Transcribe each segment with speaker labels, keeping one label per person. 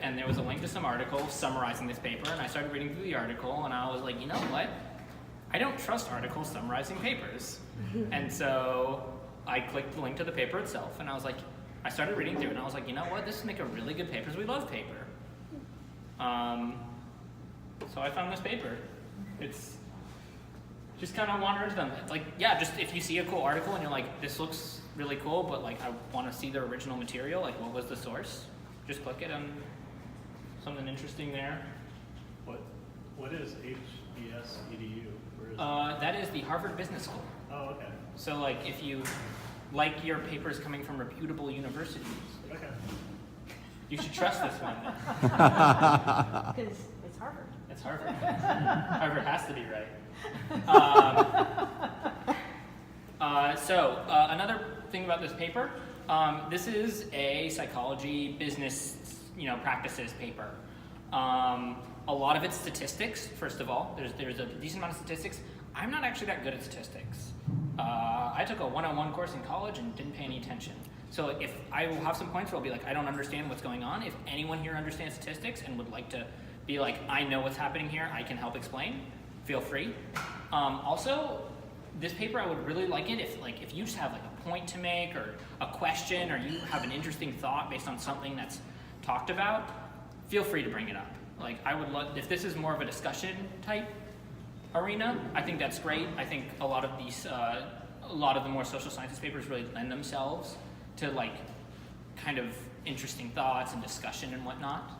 Speaker 1: and there was a link to some article summarizing this paper, and I started reading through the article, and I was like, you know what? I don't trust articles summarizing papers. And so I clicked the link to the paper itself, and I was like, I started reading through it, and I was like, you know what? This would make a really good paper, because we love paper. So I found this paper. It's just kind of wander into them. It's like, yeah, just if you see a cool article and you're like, this looks really cool, but like I want to see the original material, like what was the source? Just click it and something interesting there.
Speaker 2: What is HBS EDU? Where is
Speaker 1: That is the Harvard Business School.
Speaker 2: Oh, okay.
Speaker 1: So like if you like your papers coming from reputable universities,
Speaker 2: Okay.
Speaker 1: you should trust this one then.
Speaker 3: Because it's Harvard.
Speaker 1: It's Harvard. Harvard has to be right. Another thing about this paper, this is a psychology business, practices paper. A lot of it's statistics. First of all, there's a decent amount of statistics. I'm not actually that good at statistics. I took a 101 course in college and didn't pay any attention. So if I will have some points where I'll be like, I don't understand what's going on. If anyone here understands statistics and would like to be like, I know what's happening here, I can help explain, feel free. Also, this paper, I would really like it if you just have like a point to make or a question, or you have an interesting thought based on something that's talked about, feel free to bring it up. Like I would love, if this is more of a discussion type arena, I think that's great. I think a lot of the more social sciences papers really lend themselves to like kind of interesting thoughts and discussion and whatnot.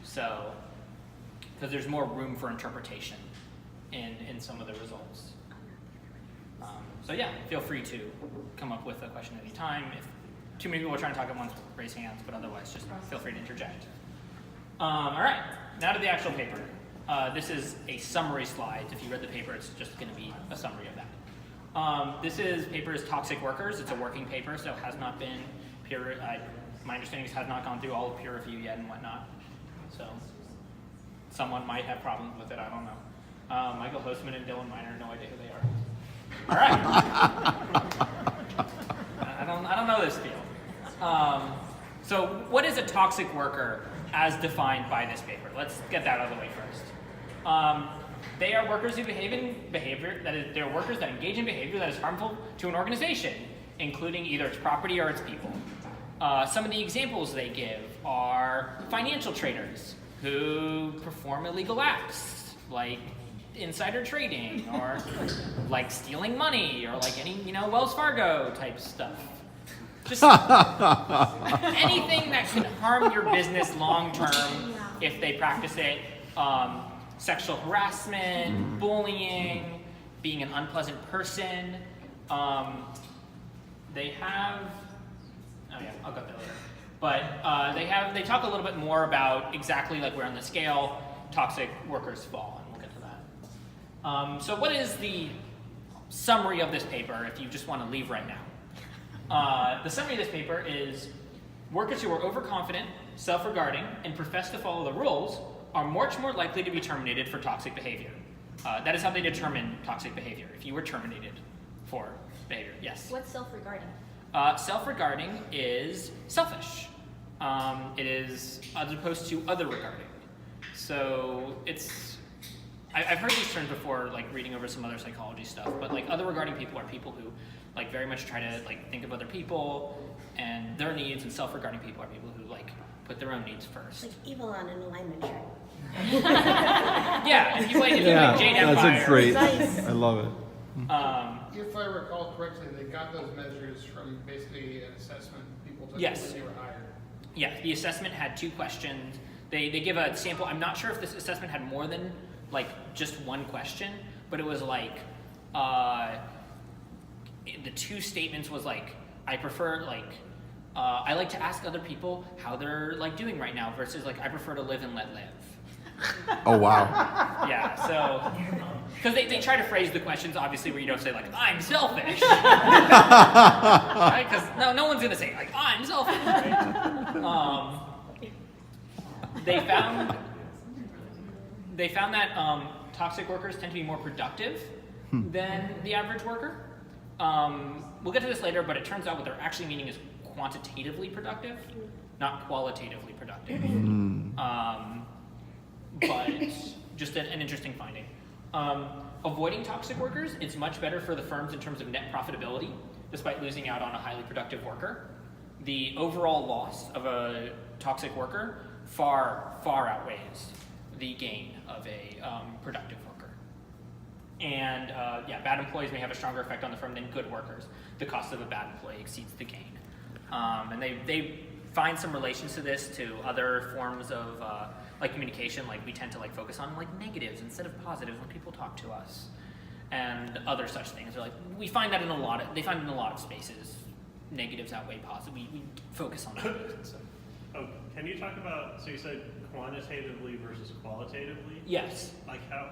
Speaker 1: So, because there's more room for interpretation in some of the results. So yeah, feel free to come up with a question at any time. If too many people are trying to talk at once, raise hands, but otherwise just feel free to interject. All right, now to the actual paper. This is a summary slide. If you read the paper, it's just going to be a summary of that. This paper is Toxic Workers. It's a working paper, so it has not been my understanding is it has not gone through all of peer review yet and whatnot. So someone might have problems with it, I don't know. Michael Hostman and Dylan Miner, no idea who they are. All right. I don't know this field. So what is a toxic worker as defined by this paper? Let's get that out of the way first. They are workers who behave in behavior they're workers that engage in behavior that is harmful to an organization, including either its property or its people. Some of the examples they give are financial traders who perform illegal acts, like insider trading, or like stealing money, or like any Wells Fargo type stuff. Just anything that could harm your business long term if they practice it. Sexual harassment, bullying, being an unpleasant person. They have, I'll go there later. But they talk a little bit more about exactly like where on the scale toxic workers fall, and we'll get to that. So what is the summary of this paper if you just want to leave right now? The summary of this paper is workers who are overconfident, self-regarding, and profess to follow the rules are much more likely to be terminated for toxic behavior. That is how they determine toxic behavior, if you were terminated for behavior. Yes?
Speaker 3: What's self-regarding?
Speaker 1: Self-regarding is selfish. It is as opposed to other-regarding. So I've heard these terms before, like reading over some other psychology stuff, but like other-regarding people are people who like very much try to like think of other people and their needs, and self-regarding people are people who like put their own needs first.
Speaker 3: Like evil on an alignment chart.
Speaker 1: Yeah, if you like Jade Empire.
Speaker 4: That's a great.
Speaker 3: Nice.
Speaker 4: I love it.
Speaker 5: If I recall correctly, they got those measures from basically an assessment people took
Speaker 1: Yes.
Speaker 5: when they were hired.
Speaker 1: Yeah, the assessment had 2 questions. They give a sample. I'm not sure if this assessment had more than like just 1 question, but it was like the 2 statements was like, I prefer like I like to ask other people how they're like doing right now versus like I prefer to live and let live.
Speaker 4: Oh wow.
Speaker 1: Yeah, so because they try to phrase the questions obviously where you don't say like I'm selfish, right? Because no one's gonna say like I'm selfish. Right? They found that toxic workers tend to be more productive than the average worker. We'll get to this later, but it turns out what they're actually meaning is quantitatively productive, not qualitatively productive. But just an interesting finding. Avoiding toxic workers, it's much better for the firms in terms of net profitability, despite losing out on a highly productive worker. The overall loss of a toxic worker far outweighs the gain of a productive worker. And bad employees may have a stronger effect on the firm than good workers. The cost of a bad employee exceeds the gain. And they find some relations to this to other forms of like communication. Like we tend to like focus on like negatives instead of positives when people talk to us, and other such things. They're like we find that in a lot of spaces. Negatives outweigh positive. We focus on that. So.
Speaker 2: Oh, can you talk about, so you said quantitatively versus qualitatively?
Speaker 1: Yes.
Speaker 2: Like how,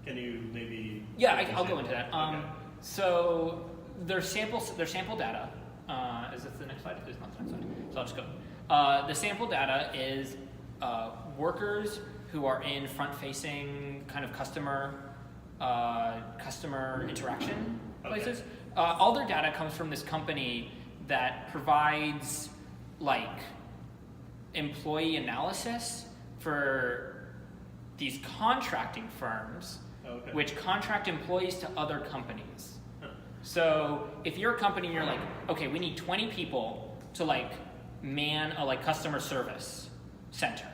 Speaker 2: can you maybe?
Speaker 1: Yeah, I'll go into that.
Speaker 2: Okay.
Speaker 1: So their sample data, is this the next slide? It's not the next slide, so I'll just go. The sample data is workers who are in front-facing kind of customer interaction places. All their data comes from this company that provides like employee analysis for these contracting firms, which contract employees to other companies. So if you're a company and you're like, okay, we need 20 people to like man a like customer service center.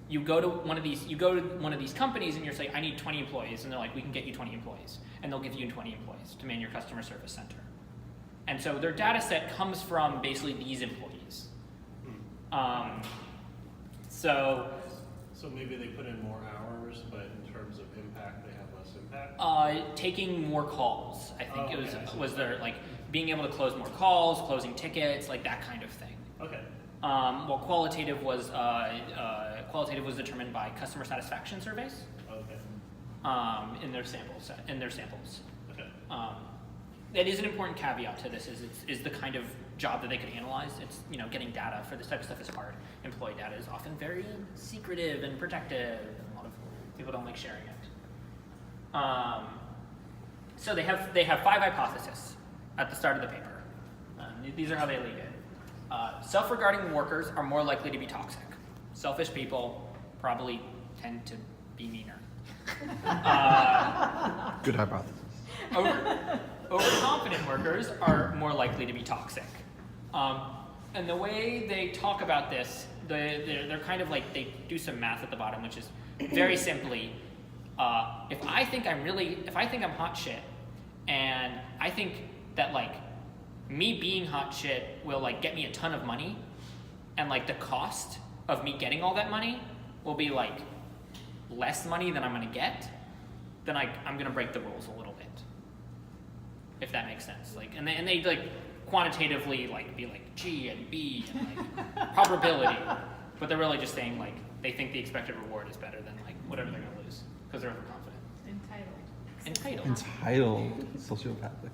Speaker 1: You go to one of these companies and you're saying, I need 20 employees, and they're like, we can get you 20 employees, and they'll give you 20 employees to man your customer service center. And so their data set comes from basically these employees.
Speaker 2: So maybe they put in more hours, but in terms of impact, they have less impact?
Speaker 1: Taking more calls, I think was their, like, being able to close more calls, closing tickets, like that kind of thing.
Speaker 2: Okay.
Speaker 1: Well, qualitative was determined by customer satisfaction surveys.
Speaker 2: Okay.
Speaker 1: In their samples.
Speaker 2: Okay.
Speaker 1: That is an important caveat to this. Is the kind of job that they could analyze. It's getting data for this type of stuff is hard. Employee data is often very secretive and protective, and a lot of people don't like sharing it. So they have 5 hypotheses at the start of the paper. These are how they lead it. Self-regarding workers are more likely to be toxic. Selfish people probably tend to be meaner.
Speaker 4: Good hypothesis.
Speaker 1: Overconfident workers are more likely to be toxic. And the way they talk about this, they're kind of like, they do some math at the bottom, which is very simply, if I think I'm hot shit, and I think that like me being hot shit will like get me a ton of money, and like the cost of me getting all that money will be like less money than I'm gonna get, then I'm gonna break the rules a little bit, if that makes sense. Like, and they like quantitatively like be like G and B and like probability, but they're really just saying like they think the expected reward is better than like whatever they're gonna lose because they're overconfident.
Speaker 4: Entitled. Sociopathic.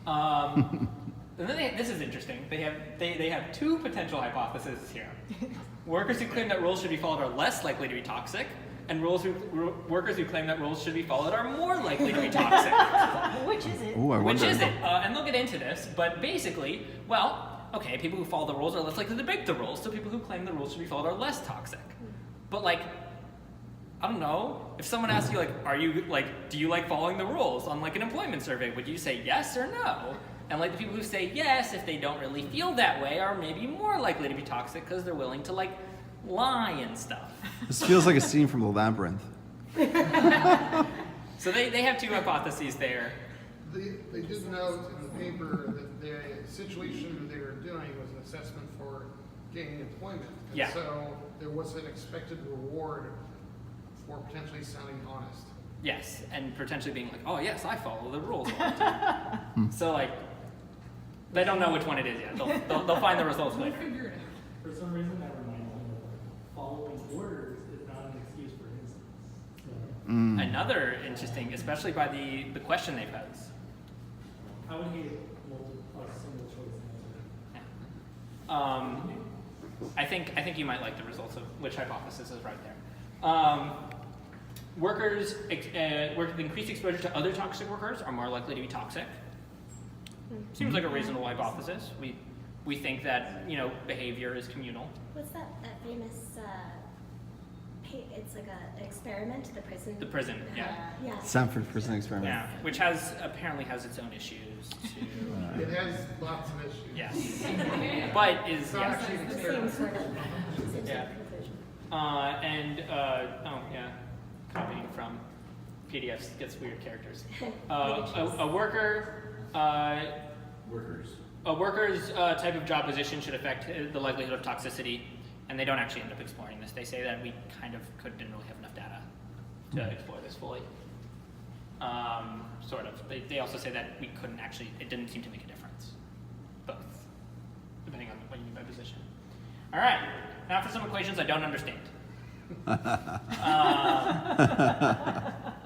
Speaker 1: And then this is interesting. They have 2 potential hypotheses here. Workers who claim that rules should be followed are less likely to be toxic, and workers who claim that rules should be followed are more likely to be toxic.
Speaker 3: Which is it?
Speaker 4: Ooh, I wonder.
Speaker 1: Which is it? And they'll get into this, but basically, well, okay, people who follow the rules are less likely to break the rules, so people who claim the rules should be followed are less toxic. But like, I don't know, if someone asks you like, do you like following the rules on like an employment survey, would you say yes or no? And like the people who say yes, if they don't really feel that way, are maybe more likely to be toxic because they're willing to like lie and stuff.
Speaker 4: This feels like a scene from The Labyrinth.
Speaker 1: So they have 2 hypotheses there.
Speaker 5: They did note in the paper that the situation they were doing was an assessment for gaining employment. And
Speaker 1: Yeah.
Speaker 5: so there was an expected reward for potentially sounding honest.
Speaker 1: Yes, and potentially being like, oh yes, I follow the rules all the time. So like, they don't know which one it is yet. They'll find the results later.
Speaker 6: For some reason, that reminds me of following orders is not an excuse for instance.
Speaker 1: Another interesting, especially by the question they pose.
Speaker 6: I would hate a single choice answer.
Speaker 1: I think you might like the results of which hypothesis is right there. Workers with increased exposure to other toxic workers are more likely to be toxic. Seems like a reasonable hypothesis. We think that behavior is communal.
Speaker 3: What's that famous it's like an experiment, the prison.
Speaker 1: The prison, yeah.
Speaker 3: Yeah.
Speaker 4: Sanford Prison Experiment.
Speaker 1: Yeah, which apparently has its own issues too.
Speaker 5: It has lots of issues.
Speaker 1: Yes. But is,
Speaker 5: It's not
Speaker 1: yes.
Speaker 5: actually an
Speaker 3: The same
Speaker 5: experiment.
Speaker 3: sort of, same
Speaker 1: Yeah.
Speaker 3: sort of conclusion.
Speaker 1: Oh yeah, copying from PDFs gets weird characters.
Speaker 3: Images.
Speaker 1: A worker, a worker's type of job position should affect the likelihood of toxicity, and they don't actually end up exploring this. They say that we kind of didn't really have enough data to explore this fully. Sort of. They also say that we couldn't actually, it didn't seem to make a difference. Both, depending on what you mean by position. All right, now for some equations I don't understand.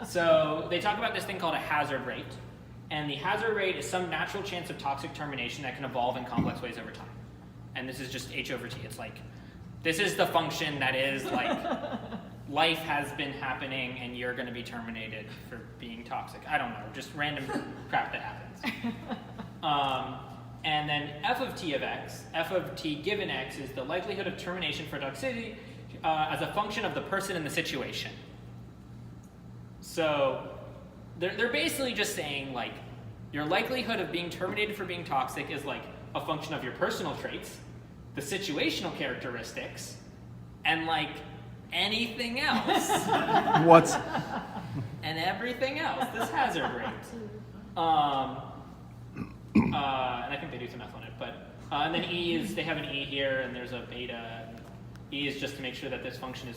Speaker 1: So they talk about this thing called a hazard rate. And the hazard rate is some natural chance of toxic termination that can evolve in complex ways over time. And this is just h over t. It's like, this is the function that is like, life has been happening and you're going to be terminated for being toxic. I don't know, just random crap that happens. And then f of t of x, f of t given x is the likelihood of termination for toxicity as a function of the person and the situation. So they're basically just saying like your likelihood of being terminated for being toxic is like a function of your personal traits, the situational characteristics, and like anything else.
Speaker 4: What's
Speaker 1: And everything else, this hazard rate. And I think they do some math on it, but and then E is, they have an E here and there's a beta. And E is just to make sure that this function is,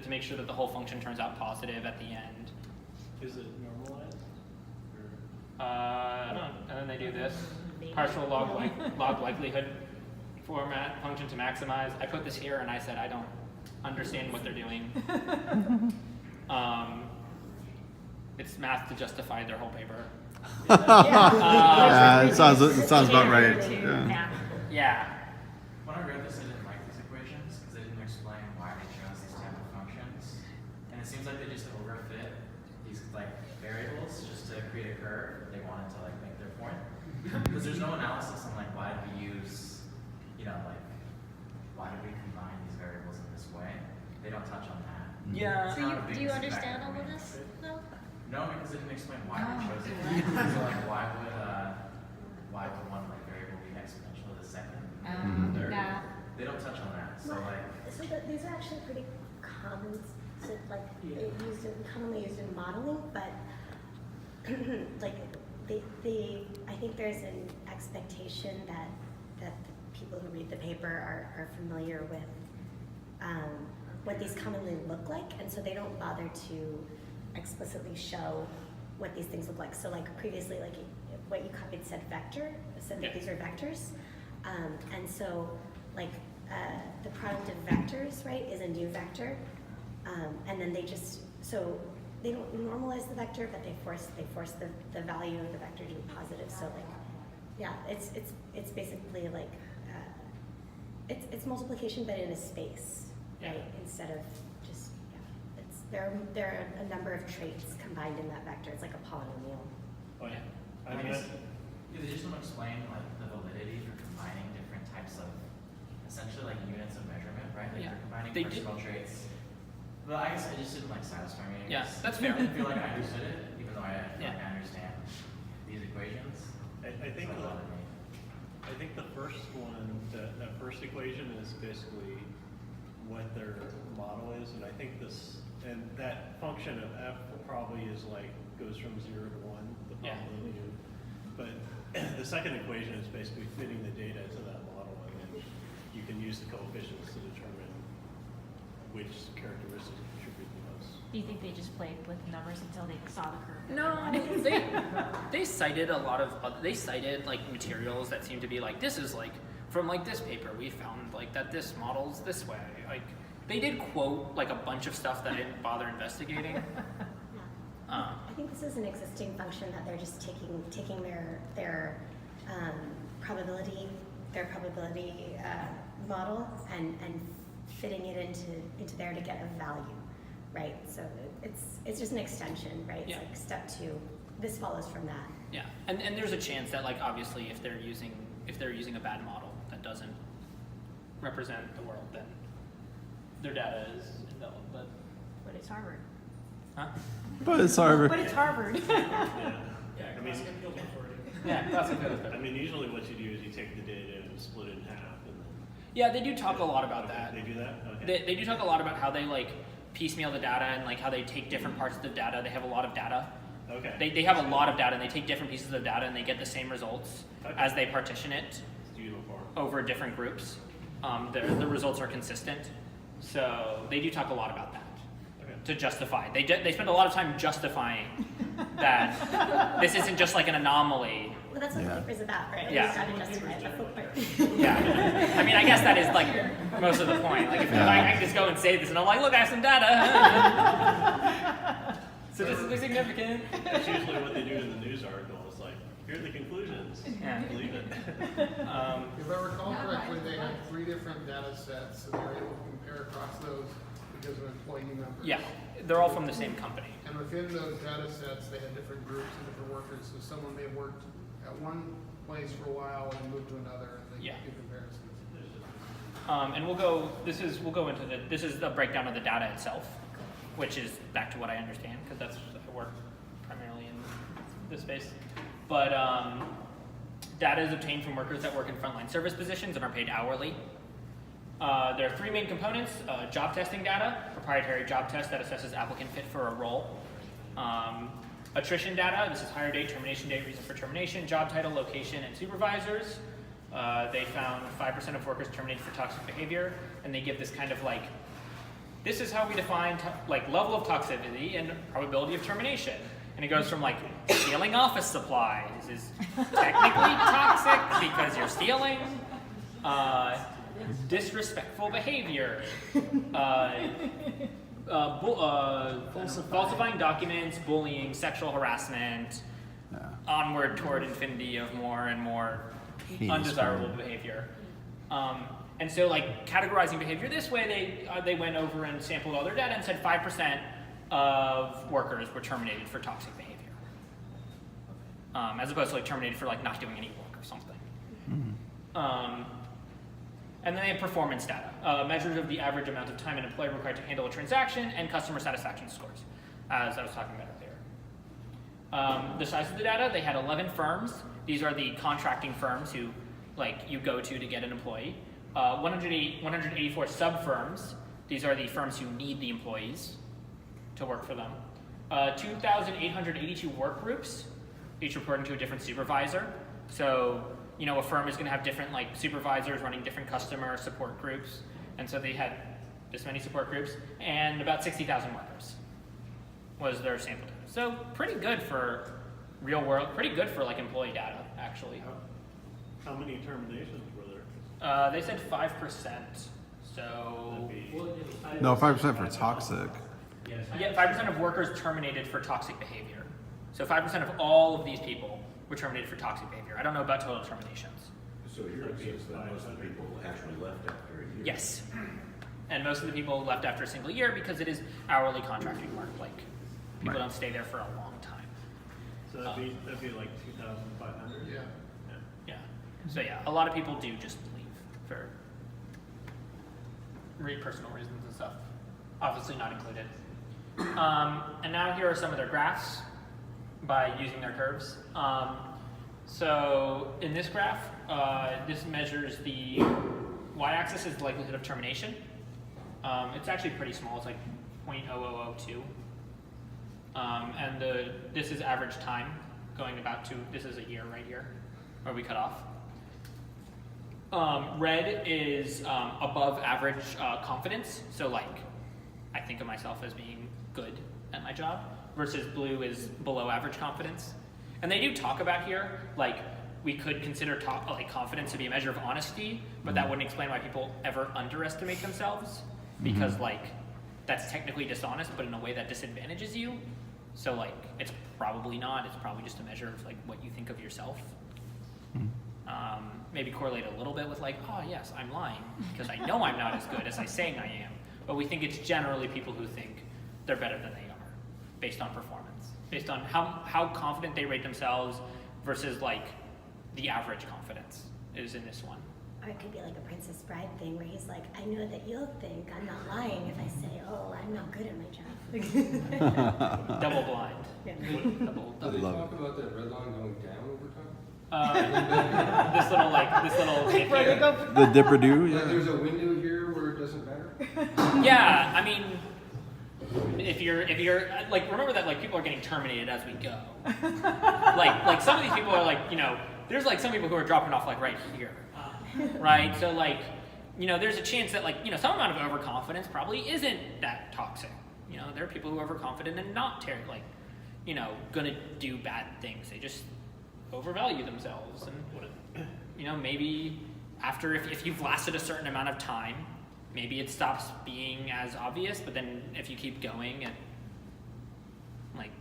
Speaker 1: to make sure that the whole function turns out positive at the end.
Speaker 2: Is it normalized? Or?
Speaker 1: I don't know. And then they do this partial log likelihood format function to maximize. I put this here and I said I don't understand what they're doing. It's math to justify their whole paper.
Speaker 4: Yeah, it sounds about right. Yeah.
Speaker 1: Yeah.
Speaker 7: When I read this, I didn't like these equations because they didn't explain why they chose these type of functions. And it seems like they just overfit these like variables just to create a curve they wanted to like make their point. Because there's no analysis on like why did we use, like why did we combine these variables in this way? They don't touch on that.
Speaker 1: Yeah.
Speaker 7: It's
Speaker 3: So
Speaker 7: not a big
Speaker 3: do you
Speaker 7: missing
Speaker 3: understand
Speaker 7: factor
Speaker 3: all
Speaker 7: for
Speaker 3: of
Speaker 7: me.
Speaker 3: this, though?
Speaker 7: No, because they didn't explain why they chose it. So like why would one like variable be exponential to the second? Third?
Speaker 3: Yeah.
Speaker 7: They don't touch on that. So like
Speaker 3: So these are actually pretty common, so like commonly used in modeling, but like I think there's an expectation that the people who read the paper are familiar with what these commonly look like, and so they don't bother to explicitly show what these things look like. So like previously, like what you copied said vector, said that
Speaker 1: Yeah.
Speaker 3: these are vectors, and so like the product of vectors, right, is a new vector, and then they don't normalize the vector, but they force the value of the vector to be positive. So like, yeah, it's basically like it's multiplication, but in a space, right, instead of just there are a number of traits combined in that vector. It's like a polynomial.
Speaker 2: Oh, yeah.
Speaker 7: I guess they just don't explain like the validity for combining different types of essentially like units of measurement, right? Like
Speaker 1: Yeah.
Speaker 7: you're combining
Speaker 1: They did-
Speaker 7: personal traits. But I guess it just didn't like satisfy me. I
Speaker 1: Yeah,
Speaker 7: guess.
Speaker 1: that's
Speaker 7: I
Speaker 1: fair.
Speaker 7: didn't feel like I understood it, even though I feel like
Speaker 1: Yeah.
Speaker 7: I understand these equations.
Speaker 2: I think
Speaker 7: So it bothered me.
Speaker 2: I think the first one, that first equation is basically what their model is, and I think that function of f probably is like goes from 0 to 1, the
Speaker 1: Yeah.
Speaker 2: polynomial. But the second equation is basically fitting the data to that model, and then you can use the coefficients to determine which characteristics contribute the most.
Speaker 8: Do you think they just played with numbers until they saw the curve? that
Speaker 1: No,
Speaker 8: they wanted?
Speaker 1: they cited a lot of they cited like materials that seem to be like, this is like from like this paper we found like that this model's this way. Like they did quote like a bunch of stuff that I didn't bother investigating.
Speaker 3: I think this is an existing function that they're just taking their probability model and fitting it into there to get a value, right? So it's just an extension, right? It's
Speaker 1: Yeah.
Speaker 3: like step 2. This follows from that.
Speaker 1: Yeah, and there's a chance that like obviously if they're using a bad model that doesn't represent the world, then their data is invalid. But
Speaker 8: But it's Harvard.
Speaker 1: Huh?
Speaker 4: But it's Harvard.
Speaker 8: But it's Harvard.
Speaker 2: Yeah.
Speaker 6: Yeah,
Speaker 2: I mean,
Speaker 6: classic appeals authority.
Speaker 1: Yeah, classic field
Speaker 2: I mean, usually what you do is you take the data and split it in half, and then.
Speaker 1: Yeah, they do talk a lot about
Speaker 2: Okay,
Speaker 1: that.
Speaker 2: They do that? Okay.
Speaker 1: They do talk a lot about how they like piecemeal the data and like how they take different parts of the data. They have a lot of data.
Speaker 2: Okay.
Speaker 1: They have a lot of data and they take different pieces of data and they get the same results
Speaker 2: Okay.
Speaker 1: as they partition it
Speaker 2: It's uniform.
Speaker 1: over different groups. The results are consistent. So they do talk a lot about that
Speaker 2: Okay.
Speaker 1: to justify. They spend a lot of time justifying that this isn't just like an anomaly.
Speaker 3: Well, that's what
Speaker 4: Yeah.
Speaker 3: the paper's about, right?
Speaker 1: Yeah.
Speaker 3: You've got to justify the footprint.
Speaker 1: Yeah. I mean, I guess that is like most of the point. Like if I can just go and say this and I'm like, look, I have some data. Statistically significant.
Speaker 2: That's usually what they do in the news article. It's like, here are the conclusions.
Speaker 1: Yeah.
Speaker 2: Believe it.
Speaker 5: If I recall correctly, they had 3 different data sets, and they were able to compare across those because of employee numbers.
Speaker 1: Yeah, they're all from the same company.
Speaker 5: And within those data sets, they had different groups and different workers, so someone may have worked at one place for a while and moved to another, and they
Speaker 1: Yeah.
Speaker 5: do comparisons.
Speaker 1: And we'll go into this is the breakdown of the data itself, which is back to what I understand because that's I work primarily in this space. But data is obtained from workers that work in frontline service positions and are paid hourly. There are 3 main components: job testing data, proprietary job test that assesses applicant fit for a role. Attrition data, this is hire date, termination date, reason for termination, job title, location, and supervisors. They found 5% of workers terminated for toxic behavior, and they give this kind of like, this is how we define like level of toxicity and probability of termination. And it goes from like stealing office supplies is technically toxic because you're stealing, disrespectful behavior, falsifying documents, bullying, sexual harassment,
Speaker 4: Yeah.
Speaker 1: onward toward infinity of more and more
Speaker 4: Heinous
Speaker 1: undesirable
Speaker 4: crime.
Speaker 1: behavior. And so like categorizing behavior this way, they went over and sampled all their data and said 5% of workers were terminated for toxic behavior. As opposed to like terminated for like not doing any work or something. And then they have performance data, measures of the average amount of time an employee required to handle a transaction and customer satisfaction scores, as I was talking about earlier. The size of the data, they had 11 firms. These are the contracting firms who like you go to get an employee. 184 sub-firms. These are the firms who need the employees to work for them. 2,882 work groups, each reporting to a different supervisor. So, you know, a firm is going to have different like supervisors running different customer support groups, and so they had this many support groups, and about 60,000 workers was their sample data. So pretty good for real world, pretty good for like employee data actually.
Speaker 2: How many terminations were there?
Speaker 1: They said 5%. So
Speaker 2: That'd be-
Speaker 6: Well, it was
Speaker 4: No, 5% for toxic.
Speaker 1: yeah, 5% of workers terminated for toxic behavior. So 5% of all of these people were terminated for toxic behavior. I don't know about total terminations.
Speaker 9: So here it says that most of the people actually left after a year.
Speaker 1: Yes. And most of the people left after a single year because it is hourly contracting work. Like people
Speaker 4: Right.
Speaker 1: don't stay there for a long time.
Speaker 2: So that'd be like 2,500?
Speaker 5: Yeah.
Speaker 1: Yeah. So yeah, a lot of people do just leave for personal reasons and stuff. Obviously not included. And now here are some of their graphs by using their curves. So in this graph, this measures the y-axis is the likelihood of termination. It's actually pretty small. It's like 0.0002. And this is average time going about to, this is a year right here, where we cut off. Red is above average confidence, so like I think of myself as being good at my job, versus blue is below average confidence. And they do talk about here, like we could consider like confidence to be a measure of honesty, but that wouldn't explain why people ever underestimate themselves, because like that's technically dishonest, but in a way that disadvantages you. So like it's probably not. It's probably just a measure of like what you think of yourself. Maybe correlate a little bit with like, oh yes, I'm lying because I know I'm not as good as I saying I am. But we think it's generally people who think they're better than they are, based on performance, based on how confident they rate themselves versus like the average confidence is in this one.
Speaker 3: Or it could be like a Princess Bride thing where he's like, I know that you'll think I'm not lying if I say, oh, I'm not good at my job.
Speaker 1: Double blind.
Speaker 3: Yeah.
Speaker 1: Double.
Speaker 10: Do they
Speaker 4: love
Speaker 10: talk about that red line going down over time?
Speaker 1: This little hint here.
Speaker 4: The dipper do,
Speaker 10: Like there's
Speaker 4: yeah.
Speaker 10: a window here where it doesn't matter?
Speaker 1: Yeah, I mean, if you're like, remember that like people are getting terminated as we go. like some of these people are like, you know, there's like some people who are dropping off like right here, right? So like, you know, there's a chance that like, you know, some amount of overconfidence probably isn't that toxic. You know, there are people who are overconfident and not like, you know, gonna do bad things. They just overvalue themselves, and you know, maybe after if you've lasted a certain amount of time, maybe it stops being as obvious. But then if you keep going, and like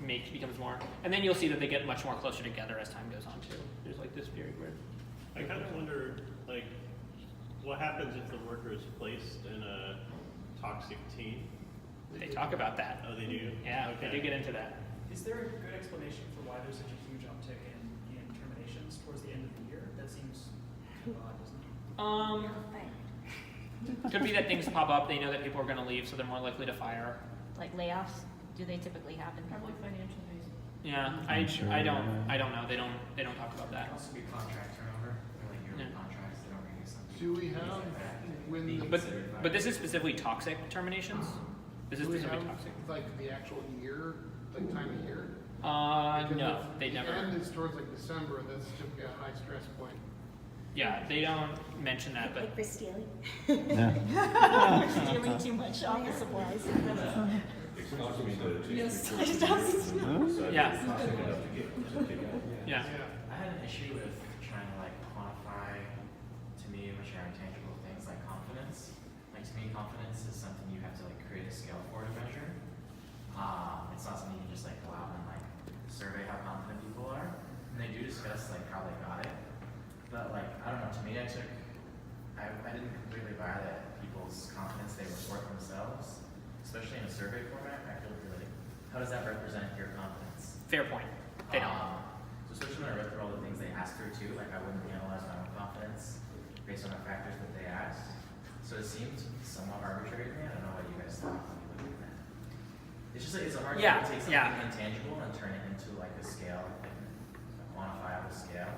Speaker 1: becomes more, and then you'll see that they get much more closer together as time goes on too. There's like this period where
Speaker 2: I kind of wonder, like, what happens if the worker is placed in a toxic team?
Speaker 1: they talk about that.
Speaker 2: Oh, they do?
Speaker 1: Yeah,
Speaker 2: Okay.
Speaker 1: they do get into that.
Speaker 6: Is there a good explanation for why there's such a huge uptick in terminations towards the end of the year? That seems kind of odd, doesn't it?
Speaker 1: Could be that things pop up. They know that people are going to leave, so they're more likely to fire.
Speaker 8: Like layoffs, do they typically happen?
Speaker 11: Probably financial reasons.
Speaker 1: Yeah,
Speaker 4: I'm sure,
Speaker 1: I don't
Speaker 4: yeah.
Speaker 1: know. They don't talk about
Speaker 7: It
Speaker 1: that.
Speaker 7: can also be contract turnover, or like yearly
Speaker 1: Yeah.
Speaker 7: contracts, they don't renew something.
Speaker 5: Do we have, when the,
Speaker 1: But this is specifically toxic terminations. This is
Speaker 5: do we have,
Speaker 1: specifically toxic.
Speaker 5: like, the actual year, like, time of year? Because
Speaker 1: No,
Speaker 5: if
Speaker 1: they
Speaker 5: the
Speaker 1: never.
Speaker 5: end is towards, like, December, that's typically a high stress point.
Speaker 1: Yeah, they don't mention that, but
Speaker 3: Like for stealing.
Speaker 4: Yeah.
Speaker 8: Stealing too much office supplies.
Speaker 9: Talk to me to
Speaker 11: Yes.
Speaker 9: teach
Speaker 8: Huh?
Speaker 1: yeah,
Speaker 9: toxic enough to get out.
Speaker 1: yeah.
Speaker 7: I had an issue with trying to like quantify, to me, which are intangible things like confidence. Like to me, confidence is something you have to like create a scale for to measure. It's not something you can just like go out and like survey how confident people are. And they do discuss like how they got it. But like, I don't know, to me I didn't completely buy that people's confidence they report themselves, especially in a survey format. I feel like, how does that represent your confidence?
Speaker 1: Fair point. They don't.
Speaker 7: So especially when I read through all the things they asked her too, like I wouldn't analyze my own confidence based on the factors that they asked. So it seemed somewhat arbitrary to me. I don't know what you guys thought when you looked at that. It's just like, it's a hard
Speaker 1: Yeah,
Speaker 7: thing to take something
Speaker 1: yeah.
Speaker 7: intangible and turn it into like a scale, like a quantifiable scale.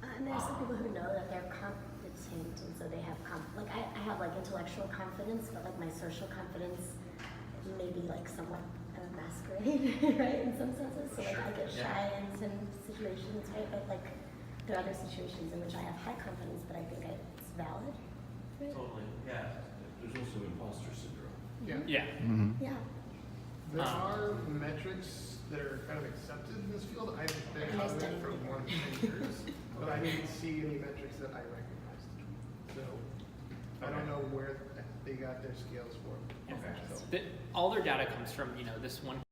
Speaker 3: And there's some people who know that they're competent, and so they have like I have like intellectual confidence, but like my social confidence may be like somewhat masquerade, right? In some senses, so like I get shy in some situations, right? But like there are other situations in which I have high confidence, but I think it's valid. Right?
Speaker 7: Totally, yeah.
Speaker 9: There's also imposter syndrome.
Speaker 5: Yeah.
Speaker 1: Yeah.
Speaker 4: Mhm.
Speaker 3: Yeah.
Speaker 5: There are metrics that are kind of accepted in this field. I've been out of it for more than 10 years, but I didn't see any metrics that I recognized. So I don't know where they got their scales for.
Speaker 7: Okay.
Speaker 5: So.
Speaker 1: All their data comes from, you know, this one